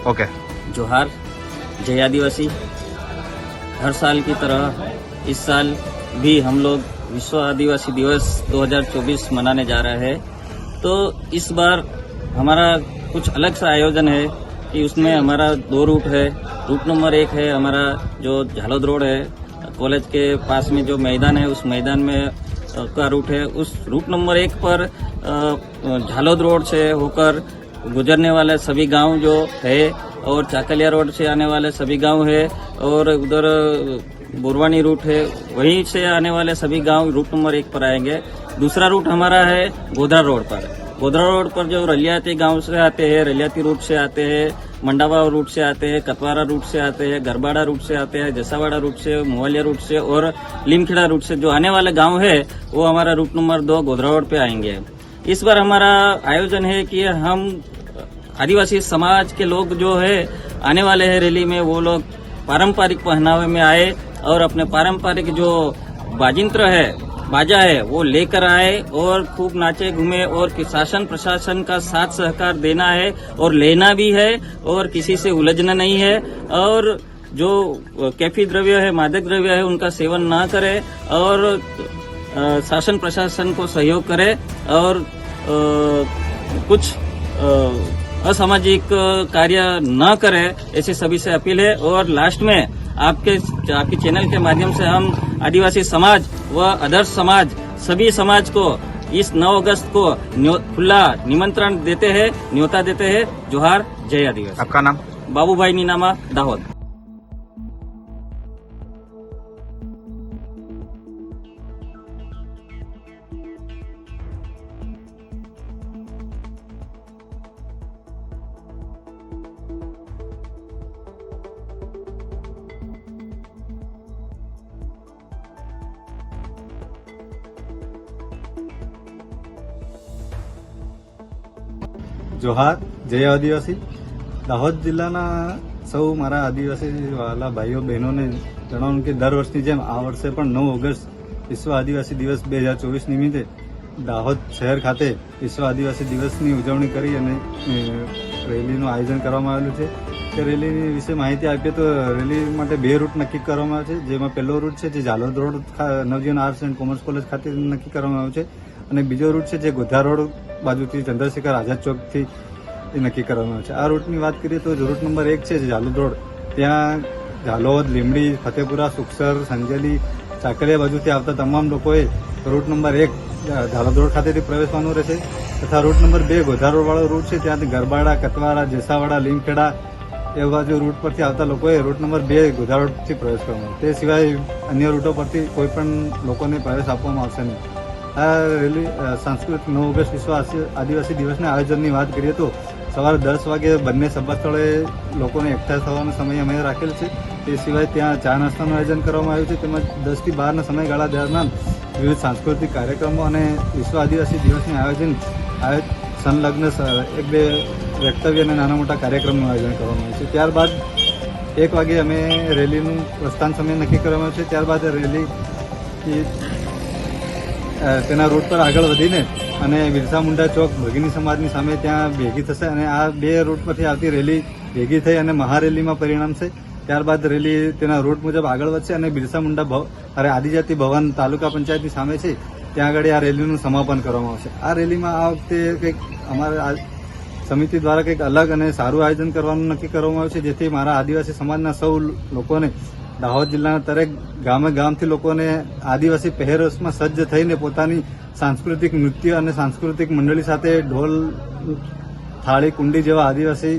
Okay. जोहार, जय आदिवासी। हर साल की तरह इस साल भी हम लोग विश्व आदिवासी दिवस 2024 मनाने जा रहे हैं। तो इस बार हमारा कुछ अलग सा आयोजन है कि उसमें हमारा 2 रूट है। रूट नंबर 1 है हमारा जो झालोद रोड है, कॉलेज के पास में जो मैदान है उस मैदान में का रूट है। उस रूट नंबर 1 पर झालोद रोड से होकर गुजरने वाले सभी गांव जो है और चाकलिया रोड से आने वाले सभी गांव है और उधर बुरवानी रूट है, वहीं से आने वाले सभी गांव रूट नंबर 1 पर आएंगे। दूसरा रूट हमारा है गोधरा रोड पर। गोधरा रोड पर जो रलियाती गांव से आते हैं, रलियाती रूट से आते हैं, मंडावा रूट से आते हैं, कतवारा रूट से आते हैं, गरबाड़ा रूट से आते हैं, जसावाड़ा रूट से, मोहलिया रूट से और लीमखेड़ा रूट से जो आने वाले गांव है वो हमारा रूट नंबर 2 गोधरा रोड पे आएंगे। इस बार हमारा आयोजन है कि हम आदिवासी समाज के लोग जो है आने वाले हैं रैली में, वो लोग पारंपरिक पहनावे में आए और अपने पारंपरिक जो बाजिंत्र है, बाजा है, वो लेकर आए और खूब नाचे घूमे और शासन प्रशासन का साथ सहकार देना है और लेना भी है और किसी से उलझना नहीं है। और जो कैफी द्रव्य है, मादक द्रव्य है, उनका सेवन ना करे और शासन प्रशासन को सहयोग करे और कुछ असामाजिक कार्य न करे, ऐसी सभी से अपील है। और लास्ट में आपके चैनल के माध्यम से हम आदिवासी समाज व अदर्स समाज, सभी समाज को इस 9 अगस्त को खुला निमंत्रण देते हैं, न्योता देते हैं। जोहार, जय आदिवासी। आपका नाम? बाबूभाई नीनामा, दाहोद। જોહાર, જય આદિવાસી। દાહોદ જિલ્લાના સૌ મારા આદિવાસી વાલા ભાઈઓ બહેનોને જણાવું કે દર વર્ષની જેમ આ વર્ષે પણ 9 ઓગસ્ટ વિશ્વ આદિવાસી દિવસ 2024 નિમિત્તે દાહોદ શહેર ખાતે વિશ્વ આદિવાસી દિવસની ઉજવણી કરી અને રેલીનું આયોજન કરવામાં આવેલું છે। તે રેલી વિશે માહિતી આપીએ તો રેલી માટે 2 રૂટ નક્કી કરવામાં આવ્યા છે, જેમાં પહેલો રૂટ છે જે Jhalod road Navjivan arts and commerce college ખાતે નક્કી કરવામાં આવ્યો છે અને બીજો રૂટ છે જે ગોધરા રોડ બાજુથી ચંદ્રશેખર આઝાદ ચોકથી નક્કી કરવામાં આવે છે। આ રૂટની વાત કરીએ તો રૂટ નંબર 1 છે જે ઝાલોદ રોડ, ત્યાં ઝાલોદ, લીમડી, ફતેપુરા, સુખસર, સંજેલી, ચાકલિયા બાજુથી આવતા તમામ લોકોએ રૂટ નંબર 1 ઝાલોદ રોડ ખાતેથી પ્રવેશવાનું રહેશે તથા રૂટ નંબર 2 ગોધરા રોડ વાળો રૂટ છે ત્યાંથી ગરબાડા, કતવારા, જેસાવાડા, લીમખેડા એ બાજુ રૂટ પરથી આવતા લોકોએ રૂટ નંબર 2 ગોધરા રોડથી પ્રવેશ કરવાનો। તે સિવાય અન્ય રૂટો પરથી કોઈ પણ લોકોને પ્રવેશ આપવામાં આવશે નહીં। આ રેલી સાંસ્કૃતિક 9 ઓગસ્ટ વિશ્વ આદિવાસી દિવસના આયોજનની વાત કરીએ તો સવારે 10 વાગે બંને સભા સ્થળે લોકોને એકઠા થવાનો સમય અમે રાખેલ છે। તે સિવાય ત્યાં ચા નાસ્તાનું આયોજન કરવામાં આવ્યું છે, તેમજ 10 થી 12ના સમયગાળા દરમિયાન વિવિધ સાંસ્કૃતિક કાર્યક્રમો અને વિશ્વ આદિવાસી દિવસનું આયોજન સંલગ્ન 1-2 વક્તવ્ય અને નાના મોટા કાર્યક્રમનું આયોજન કરવામાં આવ્યું છે। ત્યારબાદ 1 વાગે અમે રેલીનું પ્રસ્થાન સમય નક્કી કરવામાં આવ્યો છે। ત્યારબાદ રેલી તેના રૂટ પર આગળ વધીને અને બિરસા મુંડા ચોક ભગીની સમાજની સામે ત્યાં ભેગી થશે અને આ 2 રૂટ પરથી આવતી રેલી ભેગી થઈ અને મહારેલીમાં પરિણમશે। ત્યારબાદ રેલી તેના રૂટ મુજબ આગળ વધશે અને બિરસા મુંડા આદિજાતિ ભવન તાલુકા પંચાયતની સામે છે ત્યાં આગળ આ રેલીનું સમાપન કરવામાં આવશે। આ રેલીમાં આ વખતે કંઈક અમારા સમિતિ દ્વારા કંઈક અલગ અને સારું આયોજન કરવાનું નક્કી કરવામાં આવ્યું છે, જેથી મારા આદિવાસી સમાજના સૌ લોકોને, દાહોદ જિલ્લાના દરેક ગામથી લોકોને આદિવાસી પહેરવેશમાં સજ્જ થઈને પોતાની સાંસ્કૃતિક નૃત્ય અને સાંસ્કૃતિક મંડળી સાથે ઢોલ, થાળી, કુંડી જેવા આદિવાસી